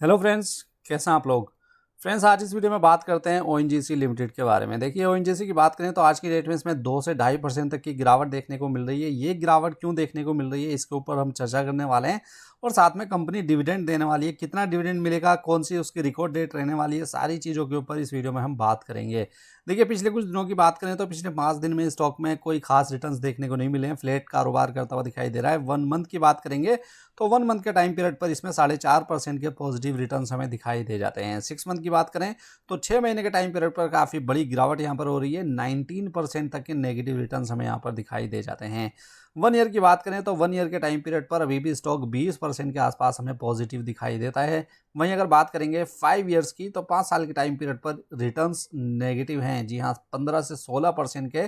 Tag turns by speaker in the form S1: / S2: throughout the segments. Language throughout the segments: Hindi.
S1: हेलो फ्रेंड्स, कैसे हैं आप लोग। फ्रेंड्स, आज इस वीडियो में बात करते हैं ओएनजीसी लिमिटेड के बारे में। देखिए, ओएनजीसी की बात करें तो आज की डेट में इसमें 2 से 2.5% तक की गिरावट देखने को मिल रही है। ये गिरावट क्यों देखने को मिल रही है, इसके ऊपर हम चर्चा करने वाले हैं। और साथ में कंपनी डिविडेंड देने वाली है, कितना डिविडेंड मिलेगा, कौन सी उसकी रिकॉर्ड डेट रहने वाली है, सारी चीज़ों के ऊपर इस वीडियो में हम बात करेंगे। देखिए, पिछले कुछ दिनों की बात करें तो पिछले 5 दिन में स्टॉक में कोई खास रिटर्न्स देखने को नहीं मिले हैं। फ्लैट कारोबार करता हुआ दिखाई दे रहा है। 1 मंथ की बात करेंगे तो 1 मंथ के टाइम पीरियड पर इसमें 4.5% के पॉजिटिव रिटर्न्स हमें दिखाई दे जाते हैं। 6 मंथ की बात करें तो 6 महीने के टाइम पीरियड पर काफ़ी बड़ी गिरावट यहाँ पर हो रही है। 19% तक के नेगेटिव रिटर्न्स हमें यहाँ पर दिखाई दे जाते हैं। 1 ईयर की बात करें तो 1 ईयर के टाइम पीरियड पर अभी भी स्टॉक 20% के आसपास हमें पॉजिटिव दिखाई देता है। वहीं अगर बात करेंगे 5 ईयर्स की तो 5 साल के टाइम पीरियड पर रिटर्न्स नेगेटिव हैं। जी हाँ, 15 से 16% के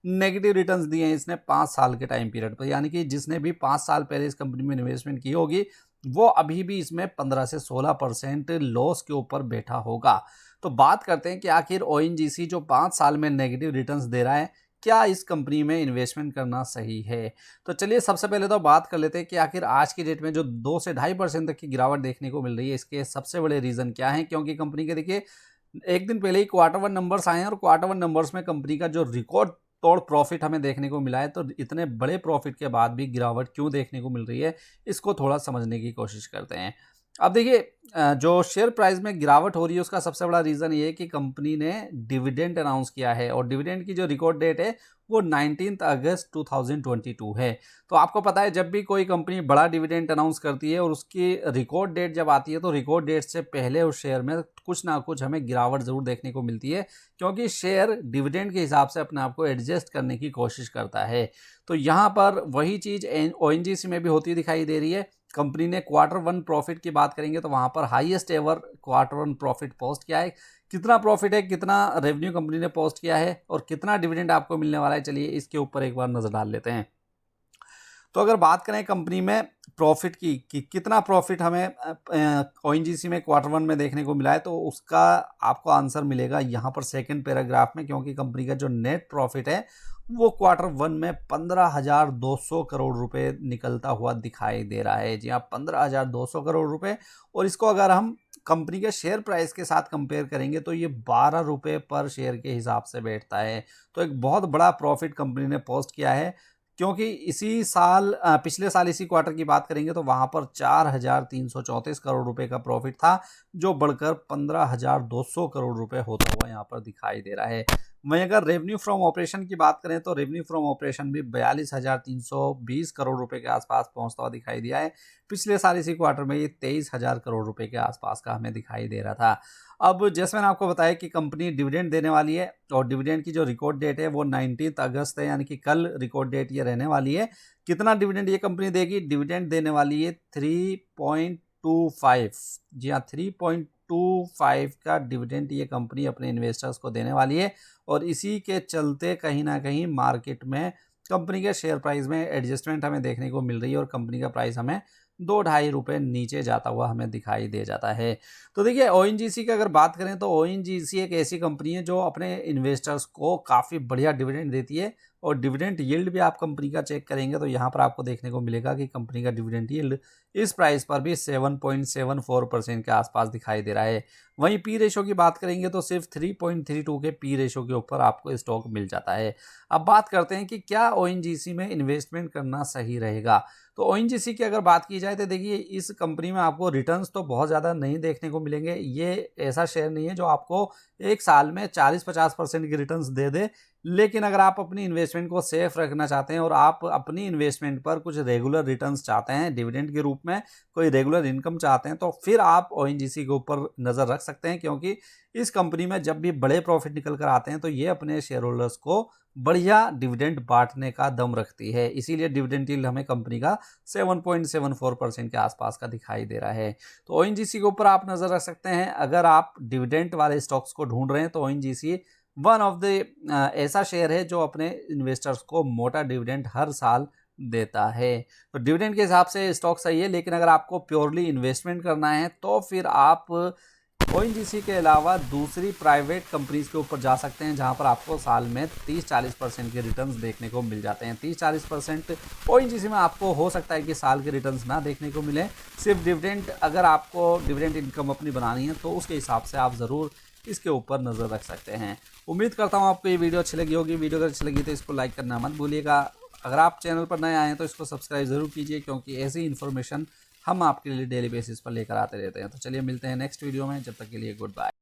S1: नेगेटिव रिटर्न्स दिए हैं इसने 5 साल के टाइम पीरियड पर। यानी कि जिसने भी 5 साल पहले इस कंपनी में इन्वेस्टमेंट की होगी वो अभी भी इसमें 15 से 16% लॉस के ऊपर बैठा होगा। तो बात करते हैं कि आखिर ओएनजीसी जो 5 साल में नेगेटिव रिटर्न्स दे रहा है, क्या इस कंपनी में इन्वेस्टमेंट करना सही है। तो चलिए सबसे पहले तो बात कर लेते हैं कि आखिर आज की डेट में जो 2 से 2.5% तक की गिरावट देखने को मिल रही है, इसके सबसे बड़े रीज़न क्या हैं। क्योंकि कंपनी के देखिए, एक दिन पहले ही क्वार्टर 1 नंबर्स आए हैं और क्वार्टर 1 नंबर्स में कंपनी का जो रिकॉर्ड तोड़ प्रॉफिट हमें देखने को मिला है। तो इतने बड़े प्रॉफिट के बाद भी गिरावट क्यों देखने को मिल रही है, इसको थोड़ा समझने की कोशिश करते हैं। अब देखिए, जो शेयर प्राइस में गिरावट हो रही है उसका सबसे बड़ा रीज़न ये है कि कंपनी ने डिविडेंड अनाउंस किया है और डिविडेंड की जो रिकॉर्ड डेट है वो 19 अगस्त 2022 है। तो आपको पता है, जब भी कोई कंपनी बड़ा डिविडेंड अनाउंस करती है और उसकी रिकॉर्ड डेट जब आती है तो रिकॉर्ड डेट से पहले उस शेयर में कुछ ना कुछ हमें गिरावट ज़रूर देखने को मिलती है। क्योंकि शेयर डिविडेंड के हिसाब से अपने आप को एडजस्ट करने की कोशिश करता है। तो यहाँ पर वही चीज़ ओएनजीसी में भी होती दिखाई दे रही है। कंपनी ने क्वार्टर 1 प्रॉफिट की बात करेंगे तो वहाँ पर highest ever quarter 1 profit post किया है। कितना प्रॉफिट है, कितना रेवेन्यू कंपनी ने पोस्ट किया है और कितना डिविडेंड आपको मिलने वाला है, चलिए इसके ऊपर एक बार नज़र डाल लेते हैं। तो अगर बात करें कंपनी में प्रॉफिट की कि कितना प्रॉफिट हमें ओएनजीसी में क्वार्टर 1 में देखने को मिला है, तो उसका आपको आंसर मिलेगा यहाँ पर सेकंड पैराग्राफ में। क्योंकि कंपनी का जो नेट प्रॉफिट है वो क्वार्टर 1 में 15,200 करोड़ रुपए निकलता हुआ दिखाई दे रहा है। जी हाँ, 15,200 करोड़ रुपए। और इसको अगर हम कंपनी के शेयर प्राइस के साथ कंपेयर करेंगे तो ये 12 रुपये पर शेयर के हिसाब से बैठता है। तो एक बहुत बड़ा प्रॉफिट कंपनी ने पोस्ट किया है। क्योंकि इसी साल पिछले साल इसी क्वार्टर की बात करेंगे तो वहाँ पर 4,334 करोड़ रुपए का प्रॉफिट था, जो बढ़कर 15,200 करोड़ रुपए होता हुआ यहाँ पर दिखाई दे रहा है। वहीं अगर रेवेन्यू फ्रॉम ऑपरेशन की बात करें तो रेवेन्यू फ्रॉम ऑपरेशन भी 42,320 करोड़ रुपए के आसपास पहुँचता हुआ दिखाई दिया है। पिछले साल इसी क्वार्टर में ये 23,000 करोड़ रुपए के आसपास का हमें दिखाई दे रहा था। अब जैसे मैंने आपको बताया कि कंपनी डिविडेंड देने वाली है और डिविडेंड की जो रिकॉर्ड डेट है वो 19 अगस्त है, यानी कि कल रिकॉर्ड डेट ये रहने वाली है। कितना डिविडेंड ये कंपनी देगी, डिविडेंड देने वाली है 3.25। जी हाँ, 3.25 का डिविडेंड ये कंपनी अपने इन्वेस्टर्स को देने वाली है। और इसी के चलते कहीं ना कहीं मार्केट में कंपनी के शेयर प्राइस में एडजस्टमेंट हमें देखने को मिल रही है और कंपनी का प्राइस हमें 2-2.5 रुपये नीचे जाता हुआ हमें दिखाई दे जाता है। तो देखिए, ओएनजीसी की अगर बात करें तो ओएनजीसी एक ऐसी कंपनी है जो अपने इन्वेस्टर्स को काफ़ी बढ़िया डिविडेंड देती है। और डिविडेंड यील्ड भी आप कंपनी का चेक करेंगे तो यहाँ पर आपको देखने को मिलेगा कि कंपनी का डिविडेंड यील्ड इस प्राइस पर भी 7.74% के आसपास दिखाई दे रहा है। वहीं पी रेशो की बात करेंगे तो सिर्फ 3.32 के पी रेशो के ऊपर आपको स्टॉक मिल जाता है। अब बात करते हैं कि क्या ओएनजीसी में इन्वेस्टमेंट करना सही रहेगा। तो ओएनजीसी की अगर बात की जाए तो देखिए, इस कंपनी में आपको रिटर्न्स तो बहुत ज़्यादा नहीं देखने को मिलेंगे। ये ऐसा शेयर नहीं है जो आपको एक साल में 40-50% की रिटर्न्स दे दे। लेकिन अगर आप अपनी इन्वेस्टमेंट को सेफ रखना चाहते हैं और आप अपनी इन्वेस्टमेंट पर कुछ रेगुलर रिटर्न्स चाहते हैं, डिविडेंड के रूप में कोई रेगुलर इनकम चाहते हैं, तो फिर आप ओएनजीसी के ऊपर नज़र रख सकते हैं। क्योंकि इस कंपनी में जब भी बड़े प्रॉफिट निकल कर आते हैं तो ये अपने शेयर होल्डर्स को बढ़िया डिविडेंड बांटने का दम रखती है। इसीलिए डिविडेंड यील्ड हमें कंपनी का 7.74% के आसपास का दिखाई दे रहा है। तो ओएनजीसी के ऊपर आप नज़र रख सकते हैं। अगर आप डिविडेंड वाले स्टॉक्स को ढूंढ रहे हैं तो ओएनजीसी वन ऑफ द ऐसा शेयर है जो अपने इन्वेस्टर्स को मोटा डिविडेंड हर साल देता है। तो डिविडेंड के हिसाब से स्टॉक सही है। लेकिन अगर आपको प्योरली इन्वेस्टमेंट करना है तो फिर आप ओएनजीसी के अलावा दूसरी प्राइवेट कंपनीज के ऊपर जा सकते हैं जहां पर आपको साल में 30-40% के रिटर्न्स देखने को मिल जाते हैं। 30-40% ओएनजीसी में आपको हो सकता है कि साल के रिटर्न्स ना देखने को मिले, सिर्फ डिविडेंड, अगर आपको डिविडेंड इनकम अपनी बनानी है तो उसके हिसाब से आप ज़रूर इसके ऊपर नज़र रख सकते हैं। उम्मीद करता हूँ आपको ये वीडियो अच्छी लगी होगी। वीडियो अगर अच्छी लगी तो इसको लाइक करना मत भूलिएगा। अगर आप चैनल पर नए आए हैं तो इसको सब्सक्राइब ज़रूर कीजिए, क्योंकि ऐसी इन्फॉर्मेशन हम आपके लिए डेली बेसिस पर लेकर आते रहते हैं। तो चलिए मिलते हैं नेक्स्ट वीडियो में, जब तक के लिए गुड बाय।